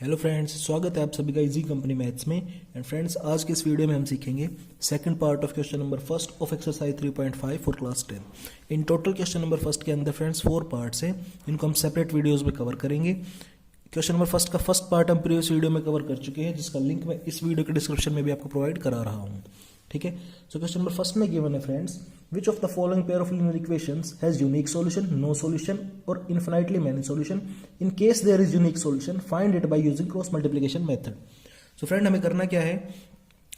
Hello friends, स्वागत है आप सभी का इजी कंपनी मैथ्स में। एंड फ्रेंड्स, आज के इस वीडियो में हम सीखेंगे second part of question number first of exercise 3.5 for class 10। In total question number first के अंदर फ्रेंड्स 4 पार्ट्स हैं, इनको हम सेपरेट वीडियोस में कवर करेंगे। क्वेश्चन नंबर फर्स्ट का फर्स्ट पार्ट हम प्रीवियस वीडियो में कवर कर चुके हैं, जिसका लिंक मैं इस वीडियो के डिस्क्रिप्शन में भी आपको प्रोवाइड करा रहा हूँ। ठीक है, सो क्वेश्चन नंबर फर्स्ट में गिवन है friends, which of the following pair of linear equations has unique solution, no solution or infinitely many solution? In case there is unique solution, find it by using cross multiplication method. So friend, हमें करना क्या है,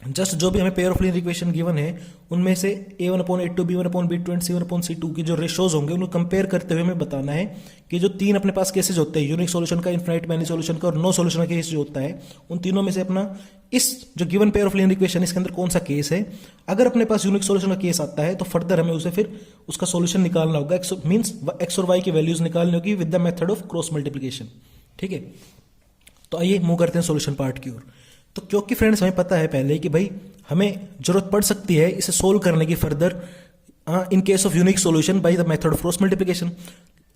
just जो भी हमें pair of linear equation given है उनमें से a1/a2 b1/b2 एंड c1/c2 की जो रेशोज होंगे उनको कंपेयर करते हुए हमें बताना है कि जो तीन अपने पास केसेज होते हैं, यूनिक सॉल्यूशन का, इनफाइनाइट मैनी सॉल्यूशन का और नो सॉल्यूशन का केस जो होता है, उन तीनों में से अपना इस जो given pair of linear equation इसके अंदर कौन सा केस है। अगर अपने पास यूनिक सॉल्यूशन का केस आता है तो फर्दर हमें उसे फिर उसका सॉल्यूशन निकालना होगा, मींस एक्स और वाई की वैल्यूज निकालनी होगी with the method of cross multiplication. ठीक है, तो आइए मूव करते हैं सॉल्यूशन पार्ट की ओर। तो क्योंकि फ्रेंड्स हमें पता है पहले कि भाई हमें जरूरत पड़ सकती है इसे सोल्व करने की further in case of unique solution by the method of cross multiplication.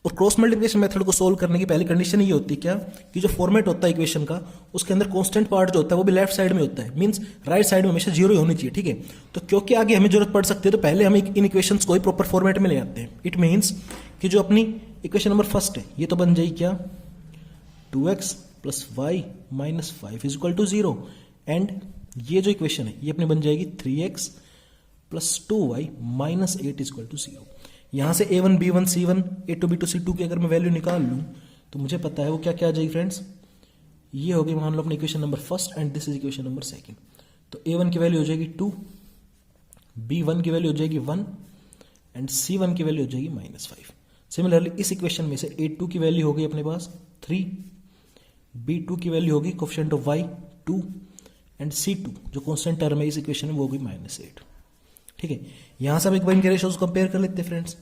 और क्रॉस मल्टीप्लिकेशन मेथड को सोल्व करने की पहली कंडीशन ये होती है क्या कि जो फॉर्मेट होता है इक्वेशन का उसके अंदर कांस्टेंट पार्ट जो होता है वो भी लेफ्ट साइड में होता है, मींस राइट साइड में हमेशा जीरो ही होनी चाहिए। ठीक है, तो क्योंकि आगे हमें जरूरत पड़ सकती है तो पहले हम इन इक्वेशंस को ही प्रॉपर फॉर्मेट में ले आते हैं। इट मीन्स कि जो अपनी इक्वेशन नंबर फर्स्ट है ये तो बन जाएगी क्या, 2x + y - 5 = 0। एंड ये जो इक्वेशन है ये अपनी बन जाएगी 3x + 2y - 8 = 0। यहां से a1 b1 c1 a2 b2 c2 की अगर मैं वैल्यू निकाल लूं तो मुझे पता है वो क्या क्या आ जाएगी फ्रेंड्स, ये हो गई मान लो अपनी equation number first and this is equation number second. तो a1 की वैल्यू हो जाएगी 2, b1 की वैल्यू हो जाएगी 1 एंड c1 की वैल्यू हो जाएगी -5। सिमिलरली इस इक्वेशन में से a2 की वैल्यू हो गई अपने पास 3, b2 की वैल्यू होगी coefficient of y 2 and c2 जो कांस्टेंट टर्म है इस इक्वेशन में वो होगी -8। ठीक है, यहां से हम एक बार इनके रेशोज कंपेयर कर लेते हैं फ्रेंड्स।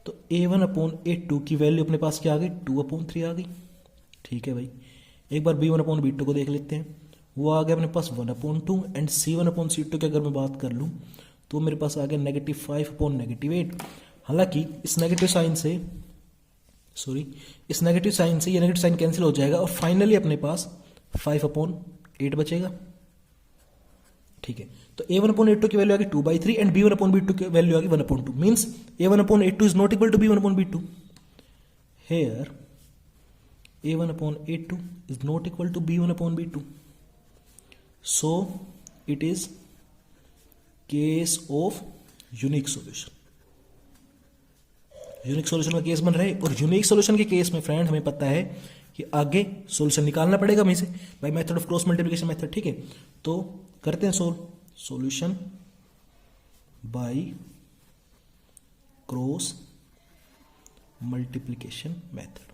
तो a1/a2 की वैल्यू अपने पास क्या आ गई, 2/3 आ गई। ठीक है भाई, एक बार b1/b2 को देख लेते हैं, वो आ गया अपने पास 1/2 एंड c1/c2 की अगर मैं बात कर लूं तो मेरे पास आ गया -5/8। हालांकि इस नेगेटिव साइन से ये नेगेटिव साइन कैंसिल हो जाएगा और फाइनली अपने पास 5/8 बचेगा। ठीक है, तो a1/a2 की वैल्यू आ गई 2/3 एंड b1/b2 की वैल्यू आ गई 1/2, means a1/a2 is not equal to b1/b2। Here a1/a2 is not equal to b1/b2, so it is case of unique solution. Unique solution का केस बन रहा है और यूनिक सॉल्यूशन के केस में फ्रेंड हमें पता है कि आगे सॉल्यूशन निकालना पड़ेगा हमें से by method of cross multiplication method. ठीक है, तो करते हैं solution by cross multiplication method.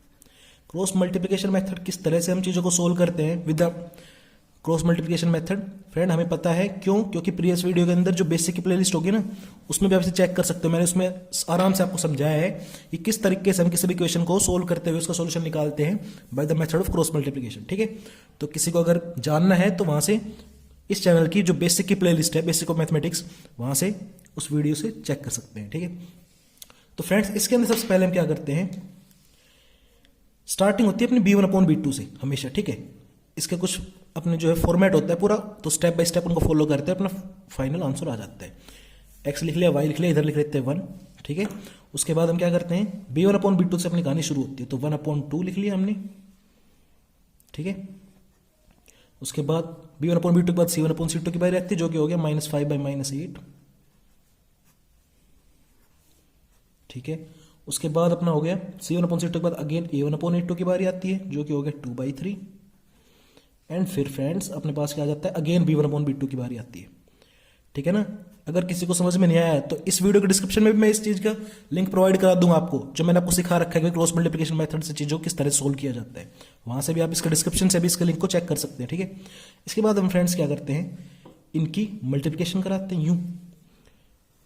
Cross multiplication method किस तरह से हम चीजों को सोल्व करते हैं with the cross multiplication method friend हमें पता है। क्योंकि प्रीवियस वीडियो के अंदर जो बेसिक की प्लेलिस्ट होगी ना उसमें भी आप इसे चेक कर सकते हो, मैंने उसमें आराम से आपको समझाया है कि किस तरीके से हम किसी भी इक्वेशन को सोल्व करते हुए उसका सॉल्यूशन निकालते हैं by the method of cross multiplication. ठीक है, तो किसी को अगर जानना है तो वहां से इस चैनल की जो बेसिक की प्लेलिस्ट है, बेसिक ऑफ मैथमेटिक्स, वहां से उस वीडियो से चेक कर सकते हैं। ठीक है, तो फ्रेंड्स इसके अंदर सबसे पहले हम क्या करते हैं, स्टार्टिंग होती है अपनी b1/b2 से हमेशा। ठीक है, इसके कुछ अपने जो है फॉर्मेट होता है पूरा, तो स्टेप बाय स्टेप उनको फॉलो करते हैं, अपना फाइनल आंसर आ जाता है। x लिख लिया, y लिख लिया, इधर लिख लेते हैं 1। ठीक है, उसके बाद हम क्या करते हैं, b1/b2 से अपनी कहानी शुरू होती है, तो 1/2 लिख लिया हमने। ठीक है, उसके बाद b1/b2 के बाद c1/c2 की बारी आती है जो कि हो गया -5/8। ठीक है, उसके बाद अपना हो गया c1/c2 के बाद अगेन a1/a2 की बारी आती है जो कि हो गया 2/3 एंड फिर फ्रेंड्स अपने पास क्या आ जाता है, अगेन b1/b2 की बारी आती है। ठीक है ना, अगर किसी को समझ में नहीं आया तो इस वीडियो के डिस्क्रिप्शन में भी मैं इस चीज का लिंक प्रोवाइड करा दूंगा आपको, जो मैंने आपको सिखा रखा है कि क्रॉस मल्टीप्लिकेशन मेथड से चीजों किस तरह सोल्व किया जाता है। वहां से भी आप इसका डिस्क्रिप्शन से भी इसके लिंक को चेक कर सकते हैं। ठीक है, इसके बाद हम फ्रेंड्स क्या करते हैं, इनकी मल्टीप्लिकेशन कराते हैं यूं,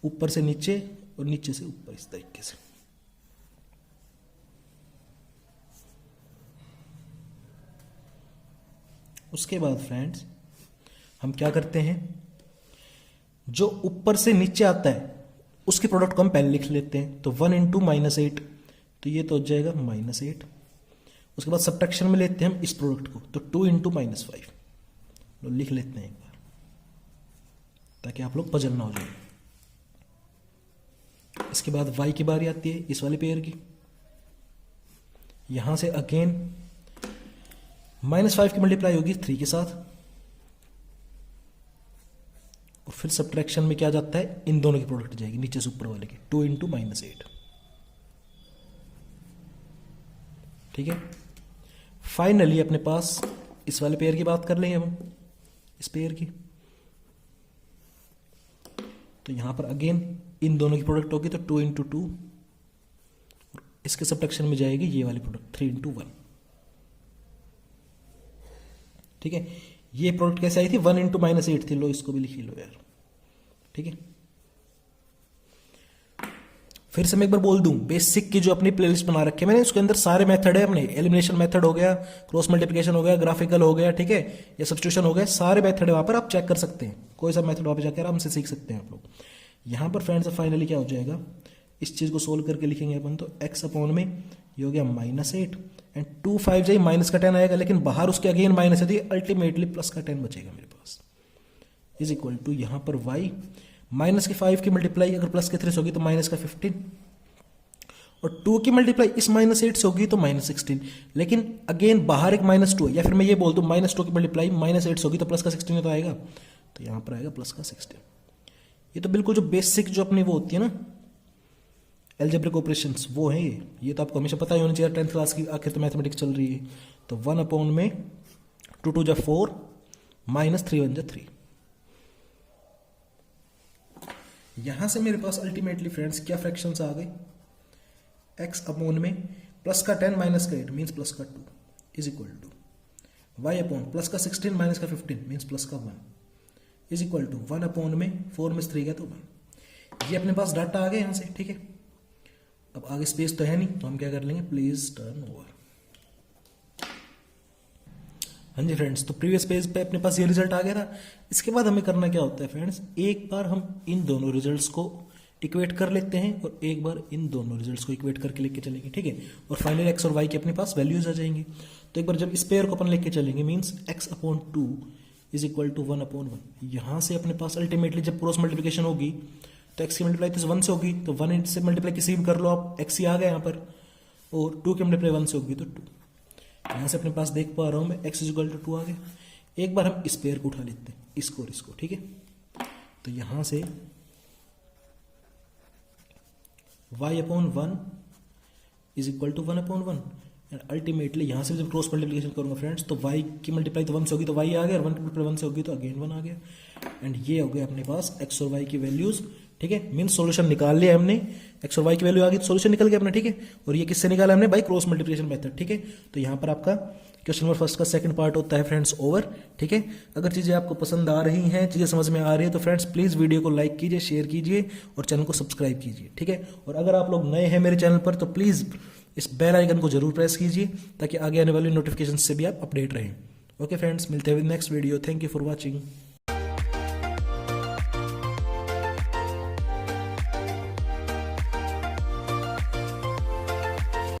ऊपर से नीचे और नीचे से ऊपर, इस तरीके से। उसके बाद फ्रेंड्स हम क्या करते हैं, जो ऊपर से नीचे आता है उसके प्रोडक्ट को हम पहले लिख लेते हैं। तो 1 × -8, तो ये तो हो जाएगा -8। उसके बाद सब्ट्रैक्शन में लेते हैं हम इस प्रोडक्ट को, तो 2 इंटू -5 लिख लेते हैं एक बार ताकि आप लोग पजल ना हो जाए। इसके बाद y की बारी आती है इस वाले पेयर की, यहां से अगेन -5 की मल्टीप्लाई होगी 3 के साथ, और फिर सब्ट्रैक्शन में क्या जाता है, इन दोनों की प्रोडक्ट जाएगी नीचे से ऊपर वाले की, 2 इंटू -8। ठीक है, फाइनली अपने पास इस वाले पेयर की बात कर लेंगे हम, इस पेयर की, तो यहां पर अगेन इन दोनों की प्रोडक्ट होगी तो 2 इंटू 2, इसके सब्ट्रैक्शन में जाएगी ये वाली प्रोडक्ट 3 इंटू 1। ठीक है, ये प्रोडक्ट कैसे आई थी, 1 इंटू -8 थी, लो इसको भी लिख लो यार। ठीक है, फिर से मैं एक बार बोल दूं, बेसिक की जो अपनी प्लेलिस्ट बना रखी है मैंने, उसके अंदर सारे मेथड है अपने, एलिमिनेशन मेथड हो गया, क्रॉस मल्टीप्लिकेशन हो गया, ग्राफिकल हो गया, ठीक है, या सब्स्टिट्यूशन हो गया, सारे मेथड है वहां पर, आप चेक कर सकते हैं, कोई सा मेथड वहां पर जाकर आराम से सीख सकते हैं आप लोग। यहां पर फ्रेंड्स फाइनली क्या हो जाएगा, इस चीज को सोल्व करके लिखेंगे अपन, तो x अपॉन में ये हो गया -8 एंड 2 5 जाए माइनस का 10 आएगा, लेकिन बाहर उसके अगेन माइनस है, अल्टीमेटली प्लस का 10 बचेगा मेरे पास, इज इक्वल टू यहां पर y माइनस के 5 की मल्टीप्लाई अगर प्लस के 3 से होगी तो माइनस का 15, और 2 की मल्टीप्लाई इस -8 से होगी तो -16, लेकिन अगेन बाहर एक -2 है, या फिर मैं ये बोल दूं -2 की मल्टीप्लाई -8 से होगी तो प्लस का 16 तो आएगा, तो यहां पर आएगा प्लस का 16। ये तो बिल्कुल जो बेसिक जो अपनी वो होती है ना एल्जेब्रिक ऑपरेशंस, वो है ये तो आपको हमेशा पता ही होना चाहिए, 10th क्लास की आखिर तो मैथमेटिक्स चल रही है। तो 1 अपॉन में 2 2 जा 4 -3 1 जा 3। यहां से मेरे पास अल्टीमेटली फ्रेंड्स क्या फ्रैक्शंस आ गए, x अपॉन में प्लस का 10 माइनस का 8 मीन्स प्लस का 2 is equal to y upon plus का 16 माइनस का 15 मीन्स प्लस का 1 इज इक्वल टू 1 अपॉन में 4 में 3 गया तो 1। ये अपने पास डाटा आ गया यहां से। ठीक है, अब आगे स्पेस तो है नहीं, तो हम क्या कर लेंगे, प्लीज टर्न ओवर। हाँ जी फ्रेंड्स, तो प्रीवियस पेज पे अपने पास ये रिजल्ट आ गया था। इसके बाद हमें करना क्या होता है फ्रेंड्स, एक बार हम इन दोनों रिजल्ट्स को इक्वेट कर लेते हैं और एक बार इन दोनों रिजल्ट्स को इक्वेट करके लेके चलेंगे। ठीक है, और फाइनली एक्स और वाई के अपने पास वैल्यूज आ जाएंगे। तो एक बार जब इस पेयर को अपन लेके चलेंगे means x upon 2 is equal to 1 upon 1, यहां से अपने पास अल्टीमेटली जब क्रॉस मल्टीप्लिकेशन होगी तो एक्स की मल्टीप्लाई तो 1 से होगी, तो 1 से मल्टीप्लाई किसी भी कर लो आप, एक्स ही आ गया यहाँ पर, और 2 की मल्टीप्लाई 1 से होगी तो 2। यहां से अपने पास देख पा रहा हूं मैं एक्स इज इक्वल टू 2 आ गया। एक बार हम इस पेयर को उठा लेते हैं, इसको और इसको। ठीक है, तो यहां से y upon 1 is equal to 1 upon 1 and ultimately यहां से जब क्रॉस मल्टीप्लिकेशन करूंगा फ्रेंड्स तो y की मल्टीप्लाई तो 1 से होगी तो y आ गया, और 1 की मल्टीप्लाई 1 से होगी तो अगेन 1 आ गया, एंड ये हो गया अपने पास x और y की वैल्यूज। ठीक है, मीन्स सॉल्यूशन निकाल लिया हमने, x और y की वैल्यू आ गई तो सॉल्यूशन निकल गया अपना। ठीक है, और ये किससे निकाला हमने, बाय क्रॉस मल्टीप्लिकेशन मेथड। ठीक है, तो यहाँ पर आपका क्वेश्चन नंबर फर्स्ट का सेकंड पार्ट होता है फ्रेंड्स ओवर। ठीक है, अगर चीज़ें आपको पसंद आ रही हैं, चीज़ें समझ में आ रही है तो फ्रेंड्स प्लीज़ वीडियो को लाइक कीजिए, शेयर कीजिए और चैनल को सब्सक्राइब कीजिए। ठीक है, और अगर आप लोग नए हैं मेरे चैनल पर तो प्लीज़ इस बेल आइकन को जरूर प्रेस कीजिए ताकि आगे आने वाली नोटिफिकेशन से भी आप अपडेट रहें। ओके फ्रेंड्स, मिलते हैं next video. Thank you for watching.